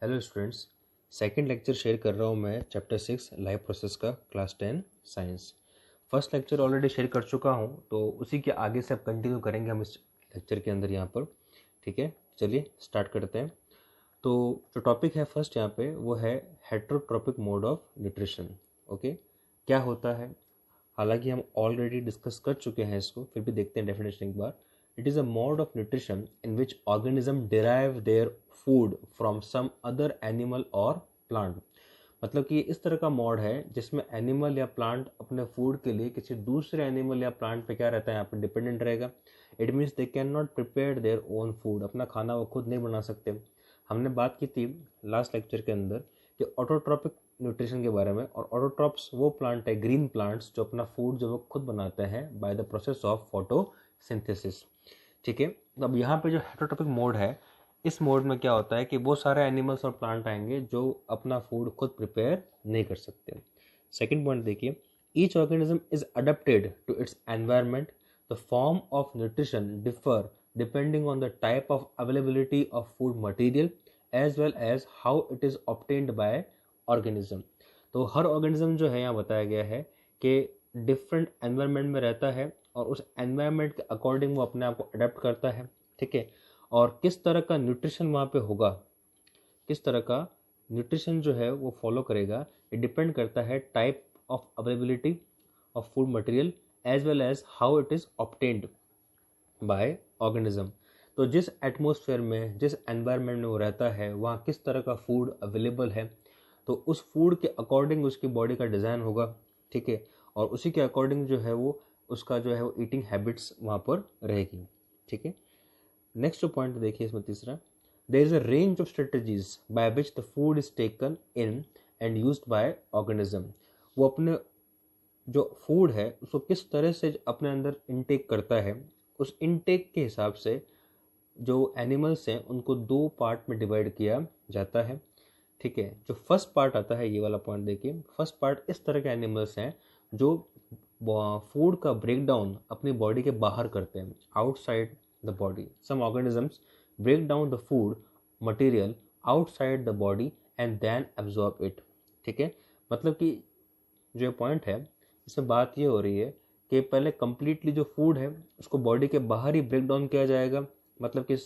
Hello students, second lecture share कर रहा हूँ मैं चैप्टर 6 लाइफ प्रोसेस का class 10 science. First lecture already share कर चुका हूँ, तो उसी के आगे से अब कंटिन्यू करेंगे हम इस लेक्चर के अंदर यहाँ पर। ठीक है, चलिए स्टार्ट करते हैं। तो जो टॉपिक है फर्स्ट यहाँ पे वो है heterotrophic mode of nutrition. Okay, क्या होता है? हालांकि हम ऑलरेडी डिस्कस कर चुके हैं इसको, फिर भी देखते हैं डेफिनेशन एक बार। It is a mode of nutrition in which organism derive their food from some other animal और प्लांट। मतलब कि इस तरह का मोड है जिसमें एनिमल या प्लांट अपने फूड के लिए किसी दूसरे एनिमल या प्लांट पे क्या रहता है, यहाँ पे डिपेंडेंट रहेगा। It means they can not prepare their own food, अपना खाना वो खुद नहीं बना सकते। हमने बात की थी लास्ट लेक्चर के अंदर कि ऑटोट्रॉपिक न्यूट्रिशन के बारे में, और ऑटोट्रॉप्स वो प्लांट है, ग्रीन प्लांट्स, जो अपना फूड जो वो खुद बनाते हैं by the process of photosynthesis. ठीक है, तो अब यहाँ पे जो हेटेरोट्रॉपिक मोड है, इस मोड में क्या होता है कि वो सारे एनिमल्स और प्लांट आएंगे जो अपना फूड खुद प्रिपेयर नहीं कर सकते। सेकेंड पॉइंट देखिए, each organism is adapted to its environment. The form of nutrition differ depending on the type of availability of food material as well as how it is obtained by organism. तो हर organism जो है यहाँ बताया गया है कि different environment में रहता है और उस एनवायरनमेंट के अकॉर्डिंग वो अपने आप को अडेप्ट करता है। ठीक है, और किस तरह का न्यूट्रिशन वहाँ पे होगा, किस तरह का न्यूट्रिशन जो है वो फॉलो करेगा, ये डिपेंड करता है type of availability of food material as well as how it is obtained by organism. तो जिस एटमॉस्फेयर में, जिस एनवायरनमेंट में वो रहता है, वहाँ किस तरह का फूड अवेलेबल है, तो उस फूड के अकॉर्डिंग उसकी बॉडी का डिज़ाइन होगा। ठीक है, और उसी के अकॉर्डिंग जो है वो उसका जो है वो ईटिंग हैबिट्स वहाँ पर रहेगी। ठीक है, नेक्स्ट जो पॉइंट देखिए इसमें तीसरा, there is a range of strategies by which the food is taken in and used by organism. वो अपने जो फूड है उसको किस तरह से अपने अंदर इनटेक करता है, उस इनटेक के हिसाब से जो एनिमल्स हैं उनको दो पार्ट में डिवाइड किया जाता है। ठीक है, जो फर्स्ट पार्ट आता है, ये वाला पॉइंट देखिए, फर्स्ट पार्ट इस तरह के एनिमल्स हैं जो फूड का ब्रेक डाउन अपनी बॉडी के बाहर करते हैं, outside the body. Some organisms break down the food material outside the body and then absorb it. ठीक है, मतलब कि जो पॉइंट है इसमें बात ये हो रही है कि पहले कंप्लीटली जो फूड है उसको बॉडी के बाहर ही ब्रेक डाउन किया जाएगा, मतलब कि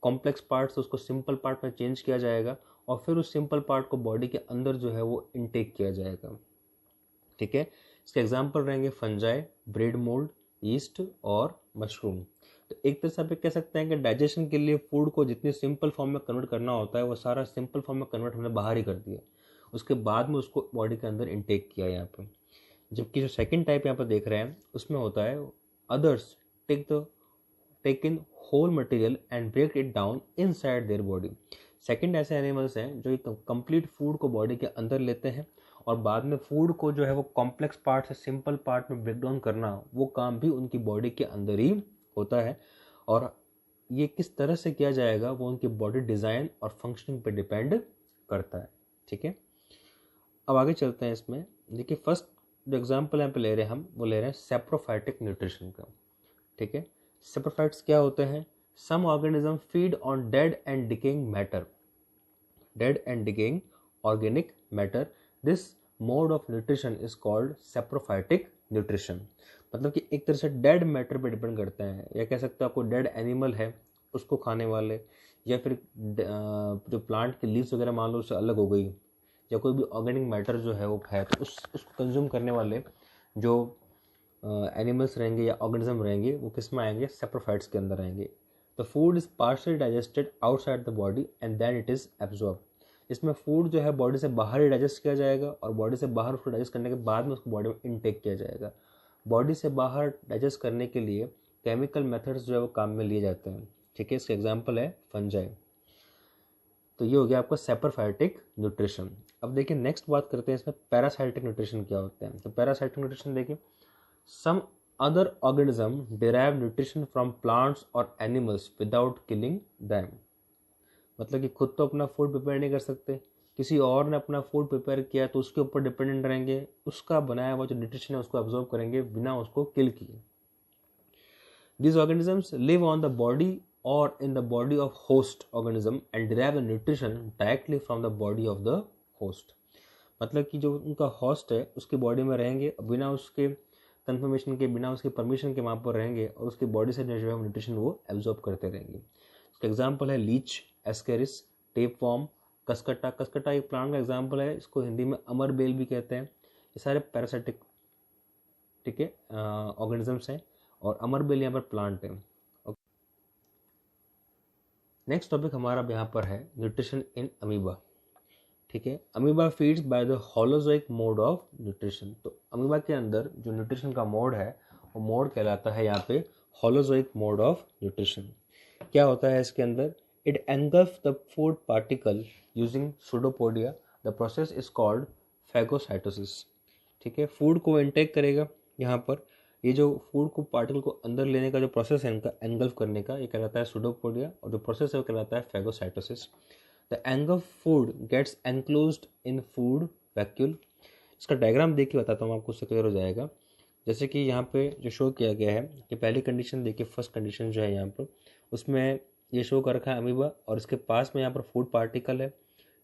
कॉम्प्लेक्स पार्ट से उसको सिंपल पार्ट में चेंज किया जाएगा और फिर उस सिंपल पार्ट को बॉडी के अंदर जो है वो इनटेक किया जाएगा। ठीक है, इसके एग्जाम्पल रहेंगे फंजाई, ब्रेड मोल्ड, ईस्ट और मशरूम। तो एक तरह से आप कह सकते हैं कि डाइजेशन के लिए फूड को जितनी सिंपल फॉर्म में कन्वर्ट करना होता है वो सारा सिंपल फॉर्म में कन्वर्ट हमने बाहर ही कर दिया, उसके बाद में उसको बॉडी के अंदर इनटेक किया यहाँ पर। जबकि जो सेकंड टाइप यहाँ पर देख रहे हैं उसमें होता है others take in whole material and break it down inside their body. Second ऐसे एनिमल्स हैं जो कंप्लीट फूड को बॉडी के अंदर लेते हैं और बाद में फूड को जो है वो कॉम्प्लेक्स पार्ट से सिंपल पार्ट में ब्रेक डाउन करना, वो काम भी उनकी बॉडी के अंदर ही होता है। और ये किस तरह से किया जाएगा वो उनकी बॉडी डिज़ाइन और फंक्शनिंग पे डिपेंड करता है। ठीक है, अब आगे चलते हैं इसमें। देखिए फर्स्ट जो एग्जाम्पल यहाँ पे ले रहे हैं हम, वो ले रहे हैं सेप्रोफाइटिक न्यूट्रिशन का। ठीक है, सेप्रोफाइट्स क्या होते हैं? Some organism feed on dead and decaying matter, dead and decaying organic matter. This mode of nutrition is called saprophytic nutrition. मतलब कि एक तरह से डेड मैटर पे डिपेंड करते हैं, या कह सकते हैं आपको डेड एनिमल है उसको खाने वाले, या फिर जो प्लांट की लीव्स वगैरह मान लो उससे अलग हो गई, या कोई भी ऑर्गेनिक मैटर जो है वो है, तो उसको कंज्यूम करने वाले जो एनिमल्स रहेंगे या ऑर्गेनिज्म रहेंगे वो किस में आएंगे? सेप्रोफाइट्स के अंदर आएंगे। The food is partially digested outside the body and then it is absorb. इसमें फूड जो है बॉडी से बाहर ही डाइजेस्ट किया जाएगा और बॉडी से बाहर उसको डाइजेस्ट करने के बाद में उसको बॉडी में इनटेक किया जाएगा। बॉडी से बाहर डाइजेस्ट करने के लिए केमिकल मेथड्स जो है वो काम में लिए जाते हैं। ठीक है, इसका एग्जाम्पल है फंजाई। तो ये हो गया आपका सेप्रोफाइटिक न्यूट्रिशन। अब देखिए नेक्स्ट बात करते हैं इसमें पैरासाइटिक न्यूट्रिशन क्या होता है। तो पैरासाइटिक न्यूट्रिशन देखिए, some other organism derive nutrition from plants और एनिमल्स विदाउट किलिंग दैम। मतलब कि खुद तो अपना फूड प्रिपेयर नहीं कर सकते, किसी और ने अपना फूड प्रिपेयर किया तो उसके ऊपर डिपेंडेंट रहेंगे, उसका बनाया हुआ जो न्यूट्रिशन है उसको अब्जॉर्ब करेंगे बिना उसको किल किए। These organisms live on the body or in the body of host organism and derive the nutrition directly from the body of the host. मतलब कि जो उनका होस्ट है उसकी बॉडी में रहेंगे, बिना उसके कंफर्मेशन के, बिना उसके परमिशन के वहाँ पर रहेंगे और उसकी बॉडी से जो है न्यूट्रिशन वो एब्जॉर्ब करते रहेंगे. इसका एग्जाम्पल है leech, ascaris, tapeworm, cuscuta. Cuscuta एक प्लांट का एग्जाम्पल है, इसको हिंदी में अमर बेल भी कहते हैं. ये सारे पैरासिटिक, ठीक है, ऑर्गेनिजम्स हैं और अमर बेल यहाँ पर प्लांट है. नेक्स्ट टॉपिक हमारा यहाँ पर है न्यूट्रिशन इन अमीबा. ठीक है, amoeba feeds by the holozoic mode of nutrition. तो अमीबा के अंदर जो न्यूट्रिशन का मोड है वो मोड कहलाता है यहाँ पे होलोजोइक मोड ऑफ न्यूट्रिशन. क्या होता है इसके अंदर? It engulf the food particle using pseudopodia. The process is called phagocytosis. ठीक है, फूड को इनटेक करेगा यहाँ पर. ये जो फूड को पार्टिकल को अंदर लेने का जो प्रोसेस है इनका एंगल्फ करने का, ये कहलाता है सूडोपोडिया, और जो प्रोसेस है वो कहलाता है phagocytosis. The engulfed food gets enclosed in food vacuole. इसका डायग्राम देख के बताता हूँ आपको, उससे क्लियर हो जाएगा. जैसे कि यहाँ पे जो शो किया गया है कि पहली कंडीशन देखिए, फर्स्ट कंडीशन जो है यहाँ पर उसमें ये शो कर रखा है अमीबा और इसके पास में यहाँ पर फूड पार्टिकल है.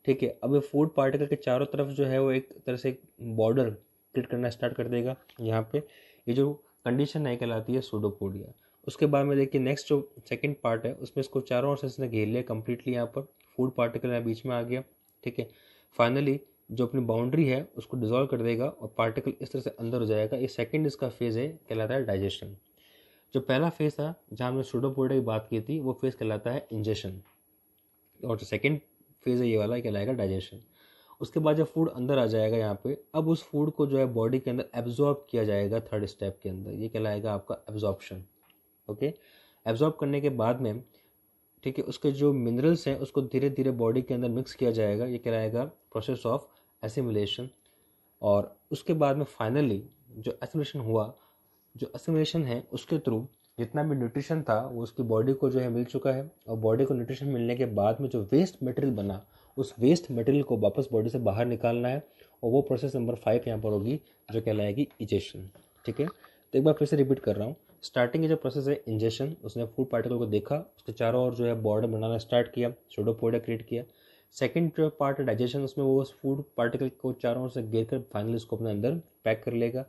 ठीक है, अब ये फूड पार्टिकल के चारों तरफ जो है वो एक तरह से बॉर्डर क्रिएट करना स्टार्ट कर देगा. यहाँ पे ये जो कंडीशन है कहलाती है सूडोपोडिया. उसके बाद में देखिए नेक्स्ट जो सेकंड पार्ट है उसमें इसको चारों ओर से इसने घेर लिया कंप्लीटली. यहाँ पर फूड पार्टिकल यहाँ बीच में आ गया. ठीक है, फाइनली जो अपनी बाउंड्री है उसको डिसॉल्व कर देगा और पार्टिकल इस तरह से अंदर हो जाएगा. ये सेकंड इसका फेज है, कहलाता है डाइजेशन. जो पहला फेज था जहाँ हमने सूडोपोडिया की बात की थी वो फेज कहलाता है इंजेशन, और जो सेकंड फेज है ये वाला कहलाएगा डाइजेशन. उसके बाद जब फूड अंदर आ जाएगा यहाँ पे, अब उस फूड को जो है बॉडी के अंदर एब्जॉर्ब किया जाएगा थर्ड स्टेप के अंदर. ये कहलाएगा आपका एब्जॉर्प्शन. ओके, एब्जॉर्ब करने के बाद में, ठीक है, उसके जो मिनरल्स हैं उसको धीरे धीरे बॉडी के अंदर मिक्स किया जाएगा. ये कहलाएगा प्रोसेस ऑफ एसिमिलेशन. और उसके बाद में फाइनली जो एसिमिलेशन हुआ, जो एसिमिलेशन है उसके थ्रू जितना भी न्यूट्रिशन था वो उसकी बॉडी को जो है मिल चुका है. और बॉडी को न्यूट्रिशन मिलने के बाद में जो वेस्ट मटेरियल बना, उस वेस्ट मटेरियल को वापस बॉडी से बाहर निकालना है. और वो प्रोसेस नंबर 5 यहाँ पर होगी जो कहलाएगी इजेशन. ठीक है, तो एक बार फिर से रिपीट कर रहा हूँ. स्टार्टिंग के जो प्रोसेस है इंजेशन, उसने फूड पार्टिकल को देखा, उसके चारों ओर जो है बॉर्डर बनाना स्टार्ट किया, सूडोपोडिया क्रिएट किया. सेकंड जो पार्ट है डाइजेशन, उसमें वो उस फूड पार्टिकल को चारों ओर से घेर कर फाइनली उसको अपने अंदर पैक कर लेगा.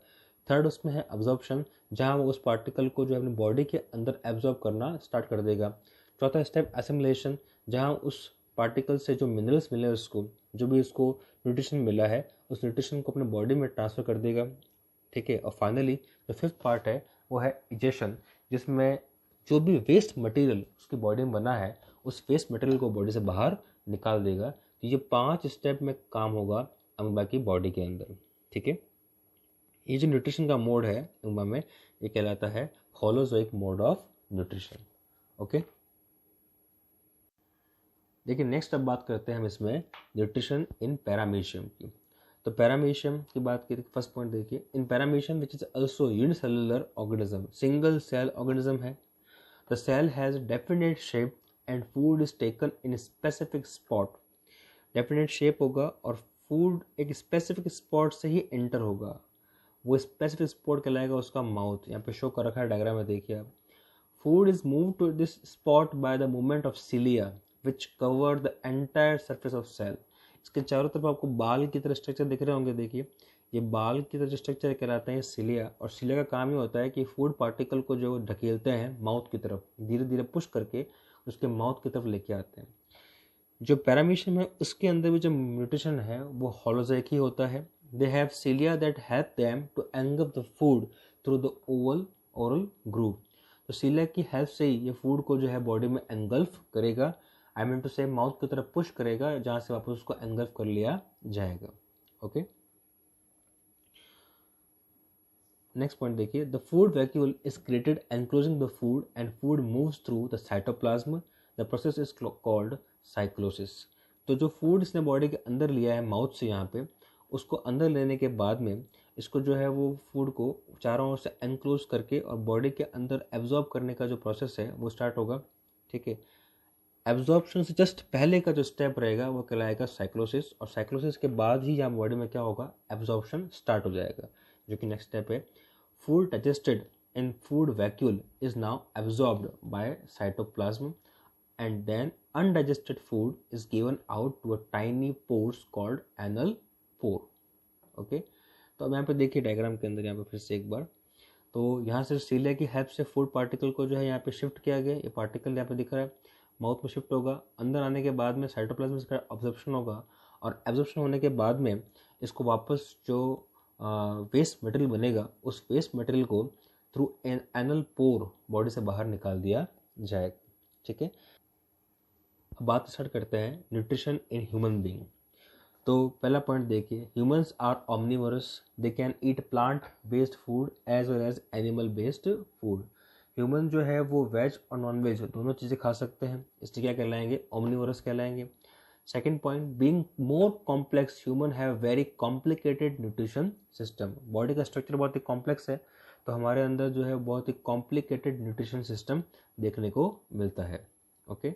थर्ड उसमें है अब्जॉर्प्शन, जहाँ वो उस पार्टिकल को जो है अपनी बॉडी के अंदर एब्जॉर्ब करना स्टार्ट कर देगा. चौथा स्टेप एसिमिलेशन, जहाँ उस पार्टिकल से जो मिनरल्स मिले उसको, जो भी उसको न्यूट्रिशन मिला है, उस न्यूट्रिशन को अपने बॉडी में ट्रांसफ़र कर देगा. ठीक है, और फाइनली जो फिफ्थ पार्ट है वो है इजेशन, जिसमें जो भी वेस्ट मटेरियल उसकी बॉडी में बना है उस वेस्ट मटेरियल को बॉडी से बाहर निकाल देगा. तो ये 5 स्टेप में काम होगा अमीबा की बॉडी के अंदर. ठीक है, ये जो न्यूट्रिशन का मोड है अमीबा में ये कहलाता है holozoic mode of nutrition. Okay, देखिए नेक्स्ट अब बात करते हैं हम इसमें न्यूट्रिशन इन पैरामीशियम की. तो पैरामीशियम की बात की, फर्स्ट पॉइंट देखिए, in paramecium which is also unicellular organism, single cell organism है. The cell has definite shape and food is taken in specific spot. Definite shape होगा और फूड एक स्पेसिफिक स्पॉट से ही एंटर होगा. वो स्पेसिफिक स्पॉट कहलाएगा उसका माउथ. यहाँ पे शो कर रखा है डायग्राम में, देखिए आप. Food is move to this spot by the movement of cilia which cover the entire surface of cell. इसके चारों तरफ आपको बाल की तरह स्ट्रक्चर दिख रहे होंगे. देखिए ये बाल की तरह जो स्ट्रक्चर कहलाते हैं सिलिया, और सिलिया का काम ही होता है कि फूड पार्टिकल को जो ढकेलते हैं माउथ की तरफ, धीरे धीरे पुश करके उसके माउथ की तरफ लेके आते हैं. जो पैरामीशियम है उसके अंदर भी जो न्यूट्रिशन है वो होलोजोइक ही होता है. They have cilia that help them to engulf the food through the oral groove. तो सिलिया की हेल्प से ही ये फूड को जो है बॉडी में एंगल्फ करेगा, आई मीन टू से माउथ की तरफ पुश करेगा, जहाँ से वापस उसको एंगल्फ कर लिया जाएगा. ओके, नेक्स्ट पॉइंट देखिए. The food vacuole is created enclosing the food and food moves through the cytoplasm. The process is called cyclosis. तो जो फूड इसने बॉडी के अंदर लिया है माउथ से, यहाँ पे उसको अंदर लेने के बाद में इसको जो है वो फूड को चारों ओर से एनक्लोज करके और बॉडी के अंदर एब्जॉर्ब करने का जो प्रोसेस है वो स्टार्ट होगा. ठीक है, एब्जॉर्प्शन से जस्ट पहले का जो स्टेप रहेगा वो कहलाएगा साइक्लोसिस, और साइक्लोसिस के बाद ही यहाँ बॉडी में क्या होगा, एब्जॉर्प्शन स्टार्ट हो जाएगा, जो कि नेक्स्ट स्टेप है. Food digested in food vacuole is now absorbed bye cytoplasm. and then undigested food is given out to a tiny pores called anal pore. Okay, तो अब यहाँ पे देखिए डायग्राम के अंदर यहाँ पे फिर से एक बार, तो यहाँ से सीलिया की हेल्प से फूड पार्टिकल को जो है यहाँ पे शिफ्ट किया गया। ये पार्टिकल यहाँ पे दिख रहा है, माउथ में शिफ्ट होगा, अंदर आने के बाद में साइटोप्लाज्म इसका ऑब्जर्प्शन होगा, और एब्जॉर्प्शन होने के बाद में इसको वापस जो वेस्ट मटेरियल बनेगा उस वेस्ट मटेरियल को through an anal pore body से बाहर निकाल दिया जाएगा। ठीक है, अब बात स्टार्ट करते हैं न्यूट्रिशन इन ह्यूमन बीइंग। तो पहला पॉइंट देखिए, humans are omnivorous, they can eat plant based food as well as animal based food. Human जो है वो वेज और नॉन वेज दोनों चीज़ें खा सकते हैं, इसलिए क्या कहलाएंगे, ऑमनिवरस कहलाएंगे। Second point, being more complex human have very complicated nutrition system. Body का स्ट्रक्चर बहुत ही कॉम्प्लेक्स है, तो हमारे अंदर जो है बहुत ही कॉम्प्लिकेटेड न्यूट्रिशन सिस्टम देखने को मिलता है। ओके,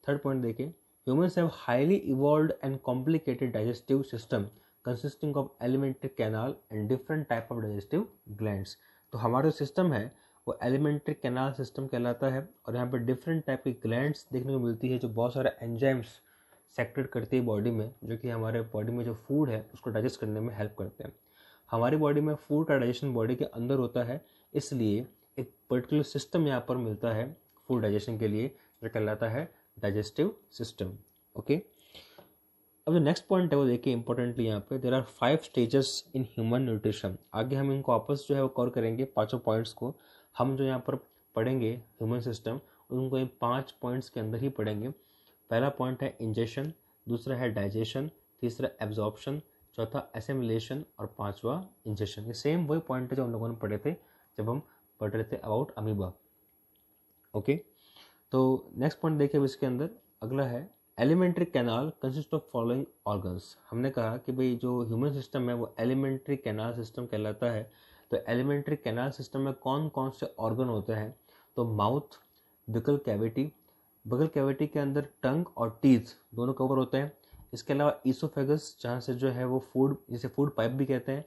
थर्ड पॉइंट देखिए, humans have highly evolved and complicated digestive system consisting of alimentary canal and different type of digestive glands। तो हमारा जो सिस्टम है वो एलिमेंट्री कैनाल सिस्टम कहलाता है, और यहाँ पे डिफरेंट टाइप की ग्लैंड्स देखने को मिलती है जो बहुत सारे एंजाइम्स सेक्रेट करती है बॉडी में, जो कि हमारे बॉडी में जो फूड है उसको डाइजेस्ट करने में हेल्प करते हैं। हमारी बॉडी में फूड का डाइजेशन बॉडी के अंदर होता है, इसलिए एक पर्टिकुलर सिस्टम यहाँ पर मिलता है फूड डाइजेशन के लिए, जो कहलाता है डाइजेस्टिव सिस्टम। ओके, अब जो नेक्स्ट पॉइंट है वो देखिए इंपॉर्टेंटली यहाँ पे, there are 5 stages in human nutrition. आगे हम इनको आपस जो है वो कवर करेंगे, पांचों पॉइंट्स को हम जो यहाँ पर पढ़ेंगे ह्यूमन सिस्टम, उनको इन 5 पॉइंट्स के अंदर ही पढ़ेंगे। पहला पॉइंट है इंजेशन, दूसरा है डाइजेशन, तीसरा एब्जॉर्प्शन, चौथा एसिमिलेशन और पांचवा इंजेशन। ये सेम वही पॉइंट है जो हम लोगों ने पढ़े थे जब हम पढ़ रहे थे अबाउट अमीबा। ओके, तो नेक्स्ट पॉइंट देखिए इसके अंदर अगला है alimentary canal consist of following organs. हमने कहा कि भाई जो ह्यूमन सिस्टम है वो एलिमेंट्री कैनाल सिस्टम कहलाता है। तो एलिमेंट्री कैनाल सिस्टम में कौन कौन से ऑर्गन होते हैं, तो mouth, buccal cavity, buccal cavity के अंदर टंग और टीथ दोनों कवर होते हैं। इसके अलावा ईसोफेगस, जहाँ से जो है वो फूड, जिसे फूड पाइप भी कहते हैं,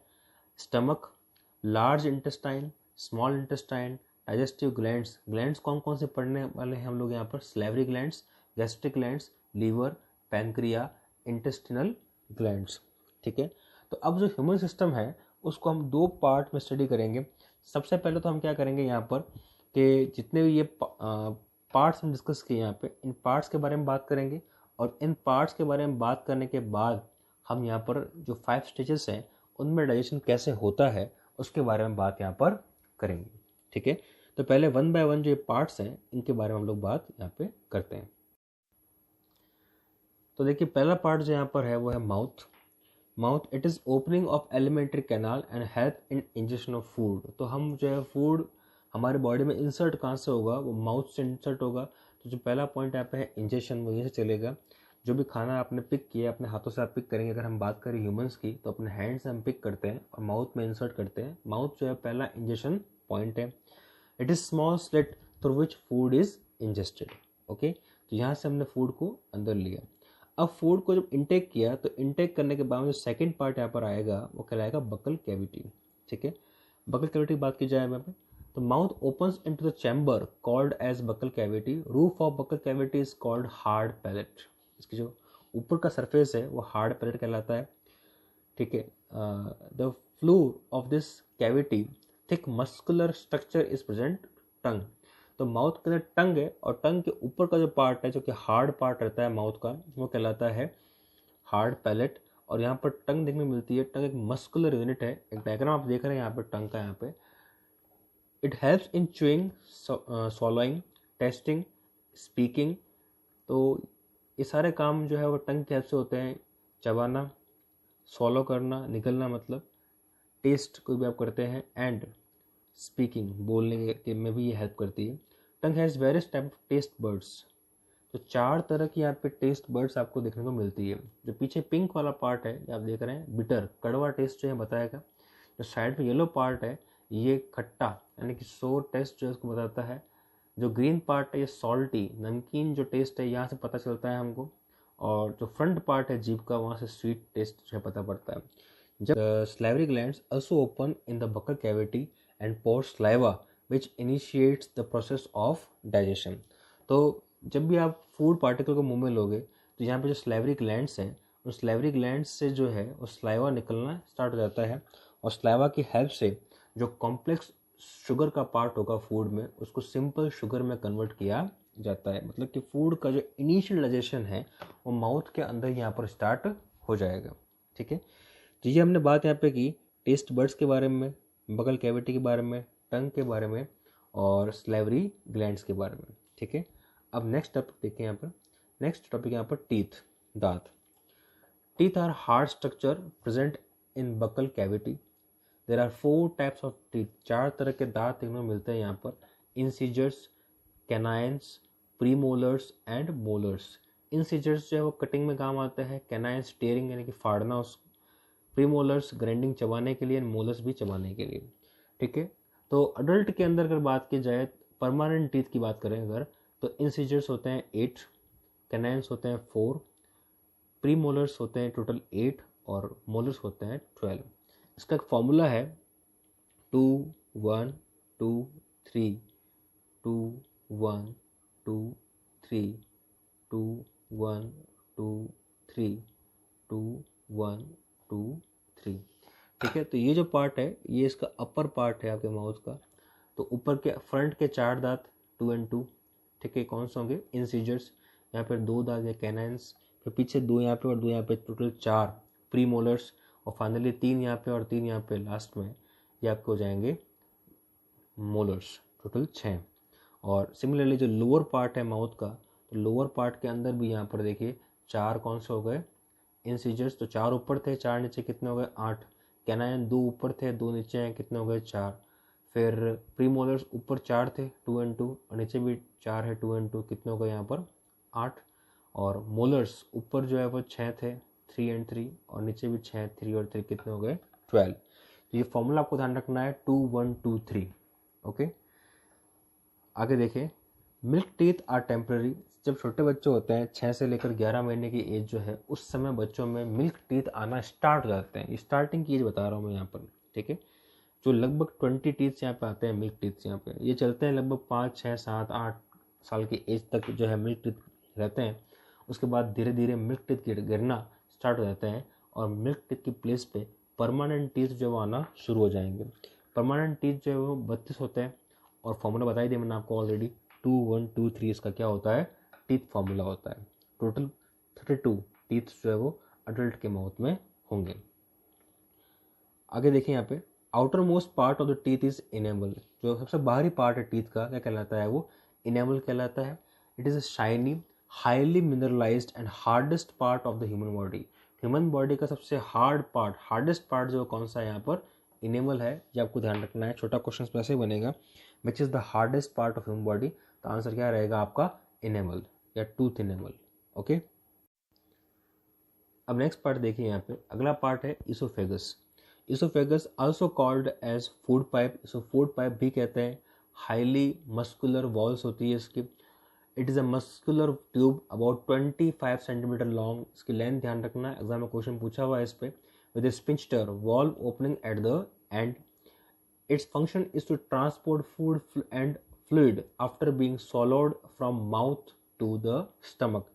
stomach, large intestine, small intestine, digestive glands. Glands कौन कौन से पढ़ने वाले हैं हम लोग यहाँ पर, salivary glands, gastric glands, liver, pancreas, intestinal glands. ठीक है, तो अब जो ह्यूमन सिस्टम है उसको हम 2 पार्ट में स्टडी करेंगे। सबसे पहले तो हम क्या करेंगे यहाँ पर कि जितने भी ये पार्ट्स हम डिस्कस किए यहाँ पे, इन पार्ट्स के बारे में बात करेंगे, और इन पार्ट्स के बारे में बात करने के बाद हम यहाँ पर जो 5 स्टेजेस हैं उनमें डाइजेशन कैसे होता है उसके बारे में बात यहाँ पर करेंगे। ठीक है, तो पहले 1 बाय 1 जो पार्ट्स हैं इनके बारे में हम लोग बात यहाँ पे करते हैं। तो देखिए पहला पार्ट जो यहाँ पर है वो है mouth. Mouth, it is opening of alimentary canal and help in injection of food. तो हम जो है फूड हमारे बॉडी में इंसर्ट कहाँ से होगा, वो माउथ से इंसर्ट होगा। तो जो पहला पॉइंट यहाँ पे है इंजेक्शन, वो यहीं से चलेगा। जो भी खाना आपने पिक किया अपने हाथों से आप पिक करेंगे। अगर हम बात करें ह्यूमंस की तो अपने हैंड से हम पिक करते हैं और माउथ में इंसर्ट करते हैं। माउथ जो है पहला इंजेक्शन पॉइंट है। It is small slit through which food is ingested. Okay, तो यहाँ से हमने फूड को अंदर लिया। अब फूड को जब इनटेक किया तो इनटेक करने के बाद जो सेकंड पार्ट यहाँ पर आएगा वो कहलाएगा बकल कैविटी। ठीक है, बकल कैविटी की बात की जाए यहाँ पे, तो mouth opens into the chamber called as buccal cavity. Roof of buccal cavity is called hard palate. इसकी जो ऊपर का सरफेस है वो हार्ड पैलेट कहलाता है। ठीक है, the floor of this cavity thick muscular structure is present tongue. तो माउथ के अंदर टंग है, और टंग के ऊपर का जो पार्ट है जो कि हार्ड पार्ट रहता है माउथ का, वो कहलाता है हार्ड पैलेट। और यहाँ पर टंग देखने मिलती है। टंग एक मस्कुलर यूनिट है। एक डायग्राम आप देख रहे हैं यहाँ पे टंग का, यहाँ पे it helps in chewing, swallowing, testing, speaking. तो ये सारे काम जो है वो टंग के हेल्प से होते हैं। चबाना, swallow करना, निकलना मतलब, टेस्ट कोई भी आप करते हैं, एंड स्पीकिंग, बोलने के में भी ये हेल्प करती है। Tongue has various type of taste buds. तो 4 तरह की यहाँ पे टेस्ट बर्ड्स आपको देखने को मिलती है। जो पीछे पिंक वाला पार्ट है आप देख रहे हैं, बिटर, कड़वा टेस्ट जो है बताएगा। जो साइड में येलो पार्ट है ये खट्टा यानी कि सोर टेस्ट जो है उसको बताता है। जो ग्रीन पार्ट है ये सॉल्टी, नमकीन जो टेस्ट है यहाँ से पता चलता है हमको। और जो फ्रंट पार्ट है जीभ का, वहाँ से स्वीट टेस्ट जो है पता पड़ता है। जब salivary glands also open in the buccal cavity and pour saliva which initiates the process of digestion। तो जब भी आप फूड पार्टिकल को मुंह में लोगे तो यहाँ पे जो स्लाइवरी ग्लैंड्स हैं, उस स्लाइवरी ग्लैंड्स से जो है वो स्लाइवा निकलना स्टार्ट हो जाता है, और स्लाइवा की हेल्प से जो कॉम्प्लेक्स शुगर का पार्ट होगा फूड में, उसको सिंपल शुगर में कन्वर्ट किया जाता है। मतलब कि फूड का जो इनिशियल डाइजेशन है वो माउथ के अंदर यहाँ पर स्टार्ट हो जाएगा। ठीक है, तो ये हमने बात यहाँ पे की टेस्ट बड्स के बारे में, बगल कैविटी के बारे में, टंग के बारे में और स्लाइवरी ग्लैंड्स के बारे में। ठीक है, अब नेक्स्ट टॉपिक देखें यहाँ पर। नेक्स्ट टॉपिक यहाँ पर टीथ, दांत। Teeth are hard structure present in buccal cavity. There are 4 types of teeth, 4 तरह के दांत देखने मिलते हैं यहाँ पर। Incisors, canines, premolars and molars. Incisors जो है वो कटिंग में काम आते हैं, कैनाइन्स टेयरिंग यानी कि फाड़ना, उस प्रीमोलर्स ग्राइंडिंग चबाने के लिए, मोलर्स भी चबाने के लिए। ठीक है, तो अडल्ट के अंदर अगर बात की जाए, परमानेंट टीथ की बात करें अगर, तो इंसीजर्स होते हैं 8, कैनाइन्स होते हैं 4, प्रीमोलर्स होते हैं टोटल 8 और मोलर्स होते हैं 12। इसका एक फॉर्मूला है 2 1 2 3 2 1 2 3 2 1 2 3 2 1 2 3। ठीक है, तो ये जो पार्ट है ये इसका अपर पार्ट है आपके माउथ का। तो ऊपर के फ्रंट के 4 दांत 2 and 2, ठीक है, कौन से होंगे? इंसीजर्स। यहाँ पर 2 दांत या कैनाइन्स, फिर पीछे 2 यहाँ पे और 2 यहाँ पे, टोटल 4 प्री मोलर्स, और फाइनली 3 यहाँ पे और 3 यहाँ पे लास्ट में, ये आपके हो जाएंगे मोलर्स, टोटल 6। और सिमिलरली जो लोअर पार्ट है माउथ का, तो लोअर पार्ट के अंदर भी यहाँ पर देखिए 4 कौन से हो गए? इंसीजर्स। तो 4 ऊपर थे, 4 नीचे, कितने हो गए? 8। कैनाइन 2 ऊपर थे, 2 नीचे हैं, कितने हो गए? 4। फिर प्रीमोलर्स ऊपर 4 थे 2 and 2, और नीचे भी 4 है 2 and 2, कितने हो गए यहाँ पर? 8। और मोलर्स ऊपर जो है वो 6 थे 3 and 3, और नीचे भी 6 3 और 3, कितने हो गए? 12। तो ये फॉर्मूला आपको ध्यान रखना है 2 1 2 3। ओके, आगे देखें। Milk teeth are temporary. जब छोटे बच्चे होते हैं 6 से लेकर 11 महीने की एज जो है, उस समय बच्चों में मिल्क टीथ आना स्टार्ट हो जाते हैं। स्टार्टिंग की एज बता रहा हूँ मैं यहाँ पर। ठीक है, जो लगभग 20 टीथ्स यहाँ पे आते हैं, मिल्क टीथ्स यहाँ पे, ये चलते हैं लगभग 5 6 7 8 साल की एज तक जो है मिल्क टीथ रहते हैं। उसके बाद धीरे धीरे मिल्क टीथ गिरना स्टार्ट हो जाते हैं, और मिल्क टीथ की प्लेस पे परमानेंट टीथ जो आना शुरू हो जाएंगे। परमानेंट टीथ जो है वो 32 होते हैं, और फॉर्मूला बताई दिया मैंने आपको ऑलरेडी, 2 1 2 3 इसका क्या होता है? टीथ फॉर्मूला होता है। टोटल 32 टीथ जो है वो अडल्ट के माउथ में होंगे। आगे देखिए यहाँ पे, outer most part of the teeth is enamel. जो सबसे बाहरी पार्ट है टीथ का, क्या कहलाता है? वो इनेमल कहलाता है। It is a shiny, highly mineralised and hardest part of the human body. Human body का सबसे हार्ड पार्ट, हार्डेस्ट पार्ट जो कौन सा है यहाँ पर? इनेमल है। ये आपको ध्यान रखना है, छोटा क्वेश्चन वैसे बनेगा, which is the hardest part of human body. तो आंसर क्या रहेगा आपका? इनेमल या टूथ इनेमल। ओके, अब नेक्स्ट पार्ट देखिए यहाँ पे, अगला पार्ट है oesophagus. Oesophagus also called as food pipe, इसको फूड पाइप भी कहते हैं। हाईली मस्कुलर वॉल्स होती है इसकी। It is a muscular tube about 25 centimetre long. इसकी लेंथ ध्यान रखना है, एग्जाम में क्वेश्चन पूछा हुआ है इस पर। With a sphincter valve opening at the end. Its function is to transport food and fluid after being swallowed from mouth to the stomach.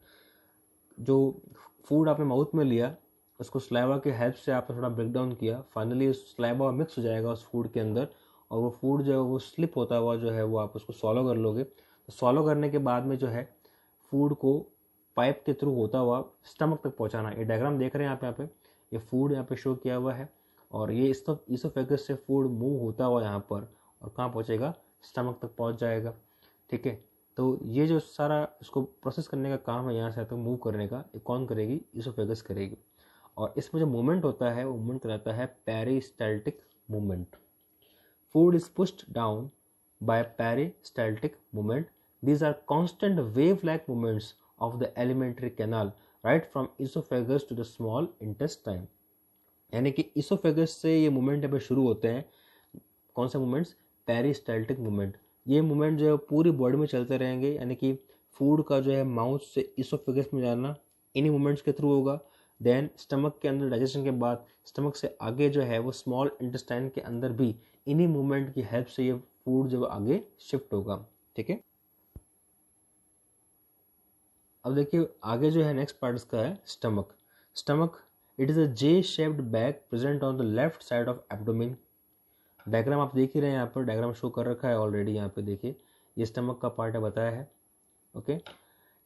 जो फूड आपने माउथ में लिया, उसको स्लाइवा के हेल्प से आपने थोड़ा ब्रेक डाउन किया, फाइनली स्लाइवा मिक्स हो जाएगा उस फूड के अंदर, और वो फूड जो है वो स्लिप होता हुआ जो है वो आप उसको सॉलो कर लोगे। तो सॉलो करने के बाद में जो है फूड को पाइप के थ्रू होता हुआ स्टमक तक पहुंचाना। ये डायग्राम देख रहे हैं आप यहाँ पे, ये फूड यहाँ पे शो किया हुआ है, और ये इसोफेगस से फूड मूव होता हुआ यहाँ पर, और कहाँ पहुँचेगा? स्टमक तक पहुँच जाएगा। ठीक है, तो ये जो सारा इसको प्रोसेस करने का काम है यहाँ से तक मूव करने का, ये कौन करेगी? इसोफेगस करेगी। और इसमें जो मूवमेंट होता है वो मूवमेंट कहलाता है peristaltic movement. Food is pushed down by peristaltic movement. These are constant wave like movements of the alimentary canal right from oesophagus to the small intestine. यानी कि इसोफेगस से ये मूवमेंट यहाँ पे शुरू होते हैं। कौन से मूवमेंट्स? Peristaltic movement. ये मूवमेंट जो है पूरी बॉडी में चलते रहेंगे, यानी कि फूड का जो है माउथ से इसोफेगस में जाना इन्हीं मूवमेंट्स के थ्रू होगा। देन स्टमक के अंदर डाइजेशन के बाद स्टमक से आगे जो है वो स्मॉल इंटेस्टाइन के अंदर भी इन्हीं मूवमेंट की हेल्प से ये फूड जो आगे शिफ्ट होगा। ठीक है, अब देखिए आगे जो है नेक्स्ट पार्ट इसका है stomach. Stomach it is a J shaped bag present on the left side of abdomen. Diagram आप देख ही रहे हैं, यहाँ पर डायग्राम शो कर रखा है ऑलरेडी। यहाँ पे देखिए ये स्टमक का पार्ट है, बताया है। Okay,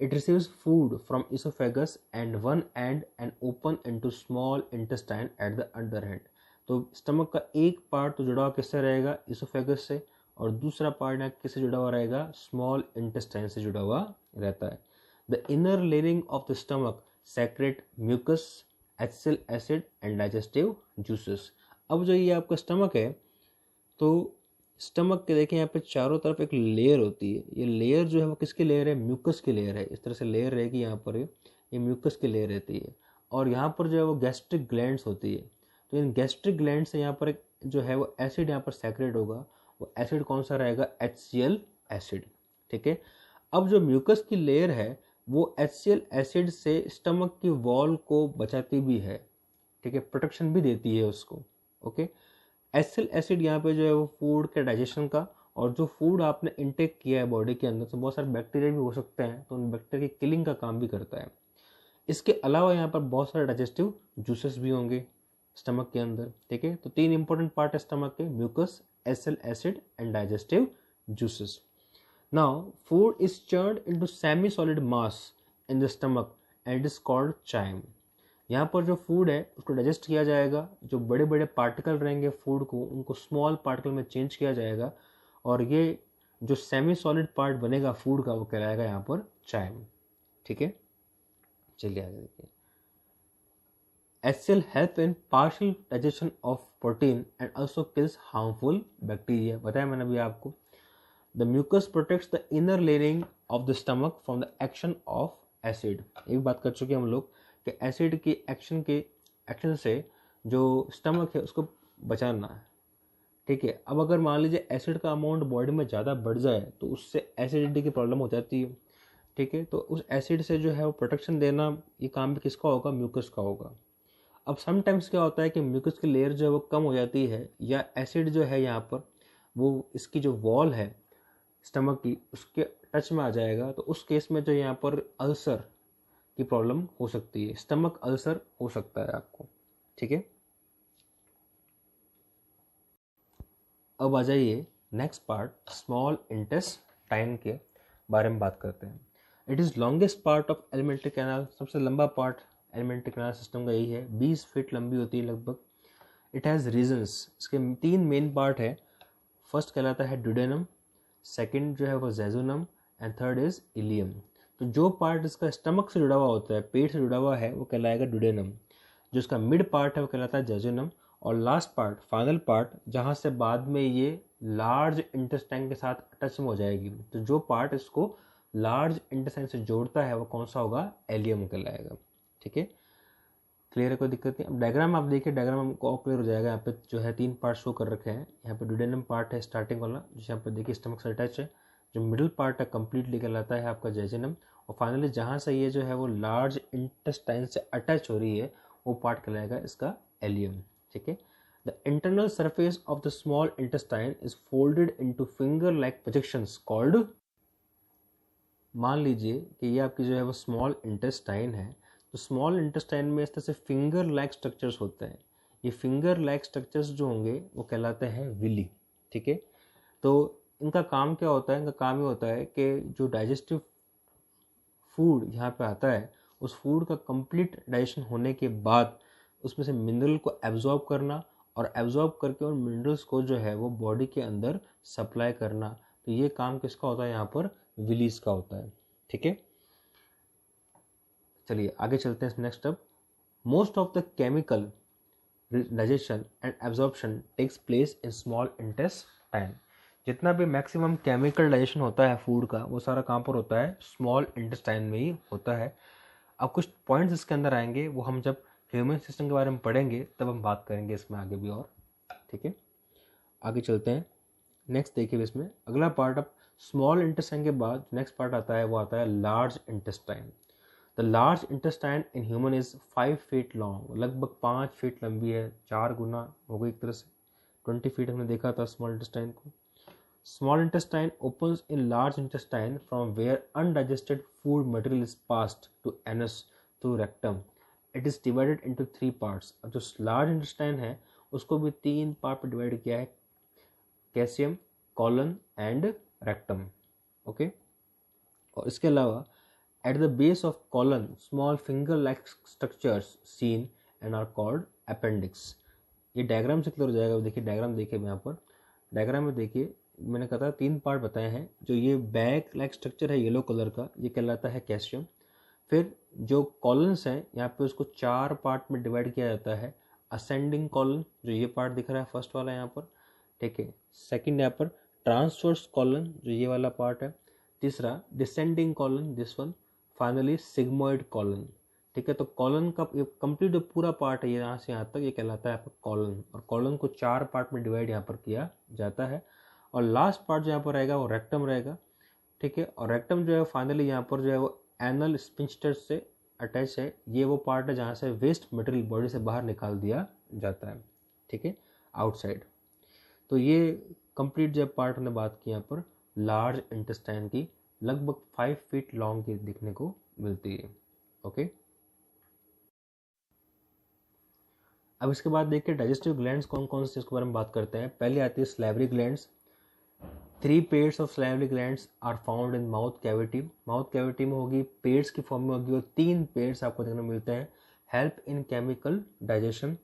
it receives food from oesophagus and one and and open into small intestine at the other hand. तो स्टमक का एक पार्ट तो जुड़ा हुआ किससे रहेगा, इसोफेगस से, और दूसरा पार्ट यहाँ किससे जुड़ा हुआ रहेगा, स्मॉल इंटेस्टाइन से जुड़ा हुआ रहता है। The inner layering of the stomach secrete mucus, एसिल एसिड एंड डाइजेस्टिव जूसेस। अब जो ये आपका स्टमक है, तो स्टमक के देखें यहाँ पे चारों तरफ एक लेयर होती है। ये लेयर जो है वो किसकी लेयर है, म्यूकस की लेयर है। इस तरह से लेयर रहेगी यहाँ पर, ये म्यूकस की लेयर रहती है। और यहाँ पर जो है वो गैस्ट्रिक ग्लैंड्स होती है। तो इन गैस्ट्रिक ग्लैंड से यहाँ पर एक जो है वो एसिड यहाँ पर सेक्रेट होगा। वो एसिड कौन सा रहेगा, HCl एसिड। ठीक है, अब जो म्यूकस की लेयर है वो HCl एसिड से स्टमक की वॉल को बचाती भी है। ठीक है, प्रोटेक्शन भी देती है उसको। ओके, एसिल एसिड यहाँ पे जो है वो फूड के डाइजेशन का, और जो फूड आपने इनटेक किया है बॉडी के अंदर, तो बहुत सारे बैक्टीरिया भी हो सकते हैं, तो उन बैक्टीरिया की किलिंग का काम भी करता है। इसके अलावा यहाँ पर बहुत सारे डाइजेस्टिव जूसेस भी होंगे स्टमक के अंदर। ठीक है, तो 3 इंपॉर्टेंट पार्ट है स्टमक के, म्यूकस, एसिल acid and digestive juices. Now food is churned into semi solid mass in the stomach and it is called chyme. यहाँ पर जो फूड है उसको डाइजेस्ट किया जाएगा, जो बड़े बड़े पार्टिकल रहेंगे फूड को, उनको स्मॉल पार्टिकल में चेंज किया जाएगा, और ये जो सेमी सॉलिड पार्ट बनेगा फूड का वो कहलाएगा यहाँ पर चाइम। ठीक है, चलिए आगे देखिए। HCl help in partial digestion of protein and also kills harmful bacteria। बताया मैंने अभी आपको। The mucus protects the inner layering of the stomach from the action of acid। एक बात कर चुके हम लोग कि एसिड की एक्शन से जो स्टमक है उसको बचाना है। ठीक है, अब अगर मान लीजिए एसिड का अमाउंट बॉडी में ज़्यादा बढ़ जाए तो उससे एसिडिटी की प्रॉब्लम हो जाती है। ठीक है, तो उस एसिड से जो है वो प्रोटेक्शन देना, ये काम भी किसका होगा, म्यूकस का होगा। अब समटाइम्स क्या होता है कि म्यूकस की लेयर जो है वो कम हो जाती है, या एसिड जो है यहाँ पर वो इसकी जो वॉल है स्टमक की उसके टच में आ जाएगा, तो उस केस में जो यहाँ पर अल्सर की प्रॉब्लम हो सकती है, स्टमक अल्सर हो सकता है आपको। ठीक है, अब आ जाइए नेक्स्ट पार्ट स्मॉल इंटेस्टाइन के बारे में बात करते हैं। It is longest part of alimentary canal. सबसे लंबा पार्ट एलिमेंट्री कैनाल सिस्टम का यही है, 20 फीट लंबी होती है लगभग। इट हैज़ रीजन्स, इसके 3 मेन पार्ट है। फर्स्ट कहलाता है ड्यूडेनम, सेकंड जो है वो jejunum, and third is ilium. तो जो पार्ट इसका स्टमक से जुड़ा हुआ होता है, पेट से जुड़ा हुआ है, वो कहलाएगा ड्यूडेनम। जो इसका मिड पार्ट है वो कहलाता है जेजुनम, और लास्ट पार्ट, फाइनल पार्ट, जहाँ से बाद में ये लार्ज इंटेस्टाइन के साथ टच में हो जाएगी, तो जो पार्ट इसको लार्ज इंटेस्टाइन से जोड़ता है वो कौन सा होगा, एलियम कहलाएगा। ठीक है, क्लियर है, कोई दिक्कत नहीं। अब डायग्राम आप देखिए, डायग्राम हमको क्लियर हो जाएगा। यहाँ पे जो है 3 पार्ट शो कर रखे हैं। यहाँ पे ड्यूडेनम पार्ट है स्टार्टिंग वाला, जिसे यहाँ पे देखिए स्टमक से अटैच है। जो मिडिल पार्ट है कंप्लीटली कहलाता है आपका जेजुनम, और फाइनली जहाँ से ये जो है वो लार्ज इंटेस्टाइन से अटैच हो रही है वो पार्ट कहलाएगा इसका एलियम। ठीक है, the internal surface of the small intestine is folded into finger like projections called. मान लीजिए कि ये आपकी जो है वो स्मॉल इंटेस्टाइन है, तो स्मॉल इंटेस्टाइन में इस तरह से फिंगर लाइक स्ट्रक्चर्स होते हैं। ये फिंगर लाइक स्ट्रक्चर्स जो होंगे वो कहलाते हैं विली। ठीक है, तो इनका काम क्या होता है, इनका काम ये होता है कि जो डाइजेस्टिव फूड यहाँ पे आता है, उस फूड का कंप्लीट डाइजेशन होने के बाद उसमें से मिनरल को एब्जॉर्ब करना, और एब्जॉर्ब करके उन मिनरल्स को जो है वो बॉडी के अंदर सप्लाई करना। तो ये काम किसका होता है, यहाँ पर विलीज का होता है। ठीक है, चलिए आगे चलते हैं नेक्स्ट। अब most of the chemical digestion and absorption takes place in small intestine. जितना भी मैक्सिमम केमिकल डाइजेशन होता है फूड का, वो सारा कहाँ पर होता है, स्मॉल इंटेस्टाइन में ही होता है। अब कुछ पॉइंट्स इसके अंदर आएंगे, वो हम जब ह्यूमन सिस्टम के बारे में पढ़ेंगे तब हम बात करेंगे इसमें आगे भी और। ठीक है, आगे चलते हैं। नेक्स्ट देखिए इसमें अगला पार्ट, अब स्मॉल इंटेस्टाइन के बाद नेक्स्ट पार्ट आता है, वो आता है large intestine. The large intestine in human is 5 feet long, लगभग 5 फीट लंबी है, 4 गुना हो गई एक तरह से। 20 फीट हमने देखा था स्मॉल इंटेस्टाइन को। Small intestine opens in large intestine from where undigested food material is passed to anus through rectum. It is divided into 3 parts. अब जो large intestine है उसको भी 3 पार्ट में डिवाइड किया है, caecum, colon and rectum. Okay. और इसके अलावा at the base of colon small finger like structures seen and are called appendix. ये डायग्राम से क्लियर हो जाएगा. देखिए डायग्राम देखिए, यहाँ पर डायग्राम में देखिए मैंने कहा था 3 पार्ट बताए हैं. जो ये बैग लाइक स्ट्रक्चर है येलो कलर का, ये कहलाता है कैल्शियम. फिर जो कॉलन्स हैं यहाँ पे उसको 4 पार्ट में डिवाइड किया जाता है. असेंडिंग कॉलन जो ये पार्ट दिख रहा है फर्स्ट वाला यहाँ पर, ठीक है. सेकंड यहाँ पर ट्रांसवर्स कॉलन जो ये वाला पार्ट है. तीसरा descending colon this one. Finally sigmoid colon. ठीक है. तो कॉलन का कंप्लीट जो पूरा पार्ट है ये यहाँ से यहाँ तक ये कहलाता है कॉलन. और कॉलन को 4 पार्ट में डिवाइड यहाँ पर किया जाता है. और लास्ट पार्ट जो यहाँ पर रहेगा वो रेक्टम रहेगा. ठीक है. और रेक्टम जो है फाइनली यहाँ पर जो है वो एनल स्फिंक्टर से अटैच है. ये वो पार्ट है जहाँ से वेस्ट मटेरियल बॉडी से बाहर निकाल दिया जाता है. ठीक है, आउटसाइड. तो ये कंप्लीट जो पार्ट हमने बात की यहाँ पर लार्ज इंटेस्टाइन की, लगभग 5 फीट लॉन्ग की दिखने को मिलती है. ओके. अब इसके बाद देखिए डाइजेस्टिव ग्लैंड्स कौन कौन से, इसके बारे में बात करते हैं. पहले आती है salivary glands. 3 pairs of salivary glands are found in mouth cavity. Mouth cavity में होगी, पेयर्स की फॉर्म में होगी, और 3 पेयर्स आपको देखने मिलते हैं. Help in chemical digestion.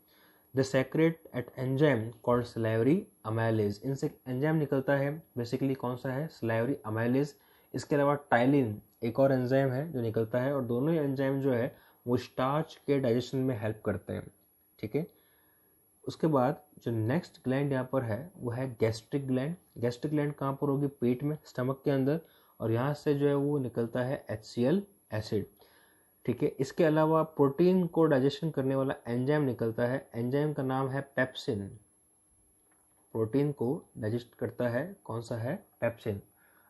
They secrete at enzyme called salivary amylase. इनसे एंजाइम निकलता है बेसिकली, कौन सा है, सलाइवरी अमाइलेज. इसके अलावा टाइलिन एक और एंजाइम है जो निकलता है, और दोनों ही एंजाइम जो है वो स्टार्च के डाइजेशन में हेल्प करते हैं. ठीक है. उसके बाद जो नेक्स्ट ग्लैंड यहाँ पर है वो है गैस्ट्रिक ग्लैंड. गैस्ट्रिक ग्लैंड कहाँ पर होगी, पेट में, स्टमक के अंदर. और यहाँ से जो है वो निकलता है HCl एसिड. ठीक है. इसके अलावा प्रोटीन को डाइजेशन करने वाला एंजाइम निकलता है. एंजाइम का नाम है पेप्सिन. प्रोटीन को डाइजेस्ट करता है, कौन सा है, पेप्सिन.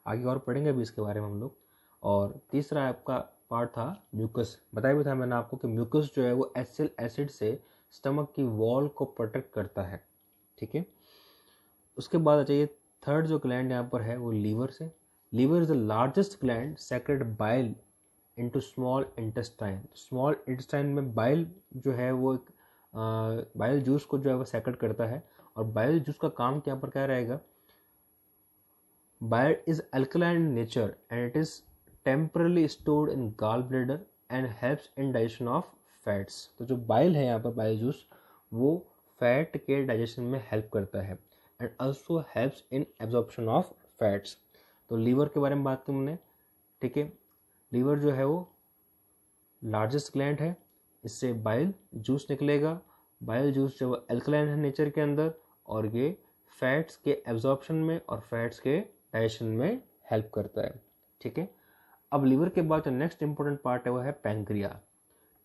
आगे और पढ़ेंगे भी इसके बारे में हम लोग. और तीसरा आपका पार्ट था म्यूकस. बताया भी था मैंने आपको कि म्यूकस जो है वो HCl एसिड से स्टमक की वॉल को प्रोटेक्ट करता है. ठीक है. उसके बाद आ जाइए थर्ड जो ग्लैंड यहाँ पर है वो लीवर से. Liver is the largest gland secrete bile into small intestine. Small intestine में बाइल जो है वो बाइल जूस को जो है वो सेक्रेट करता है. और बाइल जूस का काम यहाँ पर क्या रहेगा, bile is alkaline in nature and it is temporarily stored in gall bladder and helps in digestion of fats. तो जो बाइल है यहाँ पर बाइल जूस, वो फैट के डाइजेशन में हेल्प करता है and also helps in absorption of fats. तो लीवर के बारे में बात की हमने. ठीक है. लीवर जो है वो लार्जेस्ट ग्लैंड है, इससे बाइल जूस निकलेगा. बाइल जूस जो एल्कलाइन है नेचर के अंदर, और ये फैट्स के एब्जॉर्प्शन में और फैट्स के डाइजेशन में हेल्प करता है. ठीक है. अब लीवर के बाद जो नेक्स्ट इंपॉर्टेंट पार्ट है वो है पैंक्रिया.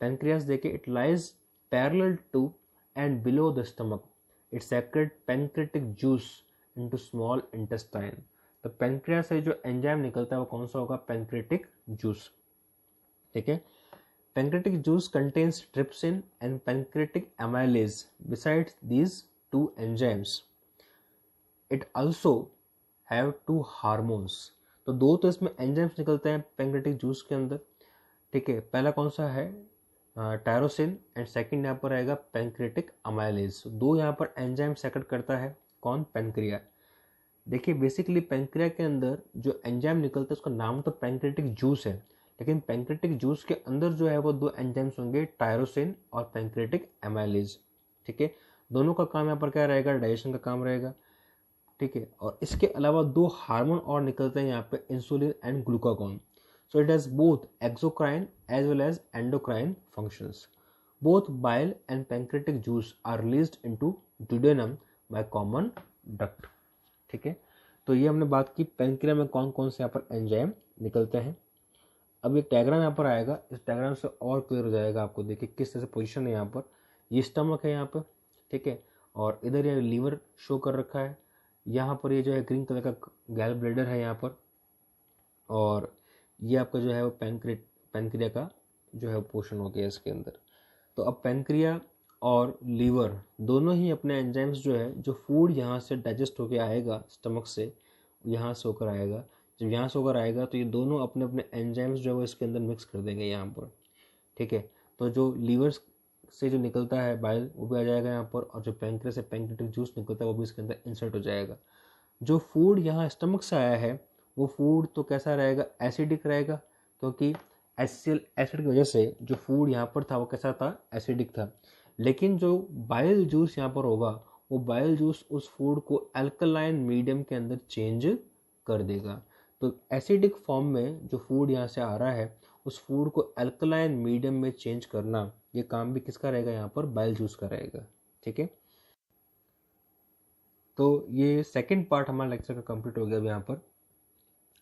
पैंक्रियास देखिए, it lies parallel to and below the stomach. It secrete pancreatic juice into small intestine. तो पैंक्रियास से जो एंजाइम निकलता है वो कौन सा होगा, पैंक्रेटिक जूस. ठीक है. Pancreatic juice contains trypsin and pancreatic amylase. Besides these 2 enzymes it also have 2 hormones. तो 2 तो इसमें एंजाइम्स निकलते हैं पैंक्रेटिक जूस के अंदर. ठीक है. पहला कौन सा है, टायरोसिन, एंड सेकंड यहाँ पर रहेगा पैंक्रेटिक अमाइलेज. 2 यहाँ पर एंजाइम सेक्रेट करता है, कौन, पैंक्रिया. देखिए बेसिकली पैंक्रिया के अंदर जो एंजाइम निकलता है उसका नाम तो पैंक्रेटिक जूस है, लेकिन पैंक्रेटिक जूस के अंदर जो है वो 2 एंजाइम्स होंगे, टायरोसिन और पैंक्रेटिक अमाइलेज. ठीक है. दोनों का काम यहाँ पर क्या रहेगा, डाइजेशन का काम रहेगा. ठीक है. और इसके अलावा 2 हार्मोन और निकलते हैं यहाँ पे, insulin and glucagon. So it has both exocrine as well as endocrine functions. Both bile and pancreatic juice are released into duodenum by common duct. ठीक है. तो ये हमने बात की पैंक्रिया में कौन कौन से यहाँ पर एंजाइम निकलते हैं. अब एक डायग्राम यहाँ पर आएगा, इस डायग्राम से और क्लियर हो जाएगा आपको. देखिए किस तरह से पोजीशन है यहाँ पर. ये स्टमक है यहाँ पर. ठीक है. और इधर ये लीवर शो कर रखा है. यहाँ पर ये जो है ग्रीन कलर का गैल ब्लैडर है यहाँ पर. और ये आपका जो है वो पैंक्रिया का जो है पोर्शन हो गया इसके अंदर. तो अब पैंक्रिया और लीवर दोनों ही अपने एंजाइम्स जो है, जो फूड यहाँ से डाइजेस्ट होके आएगा स्टमक से, यहाँ से होकर आएगा। जब यहाँ से होकर आएगा तो ये दोनों अपने अपने एंजाइम्स जो है वो इसके अंदर मिक्स कर देंगे यहाँ पर, ठीक है। तो जो लीवर से जो निकलता है बाइल वो भी आ जाएगा यहाँ पर, और जो पैंक्रियास से पैंक्रेटिक जूस निकलता है वो भी इसके अंदर इंसर्ट हो जाएगा। जो फूड यहाँ स्टमक से आया है वो फूड तो कैसा रहेगा, एसिडिक रहेगा, क्योंकि एसिड की वजह से जो फूड यहाँ पर था वो कैसा था, एसिडिक था। लेकिन जो बाइल जूस यहाँ पर होगा वो बाइल जूस उस फूड को अल्कलाइन मीडियम के अंदर चेंज कर देगा। तो एसिडिक फॉर्म में जो फूड यहाँ से आ रहा है उस फूड को अल्कलाइन मीडियम में चेंज करना, ये काम भी किसका रहेगा, यहाँ पर बाइल जूस का रहेगा, ठीक है। तो ये सेकंड पार्ट हमारा लेक्चर का कंप्लीट हो गया अब यहाँ पर।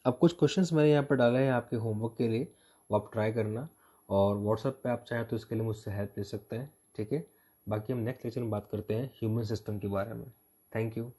अब कुछ क्वेश्चंस मैंने यहाँ पर डाले हैं आपके होमवर्क के लिए, वो आप ट्राई करना, और व्हाट्सएप पे आप चाहें तो इसके लिए मुझसे हेल्प ले सकते हैं, ठीक है। बाकी हम नेक्स्ट लेक्चर में बात करते हैं ह्यूमन सिस्टम के बारे में। Thank you.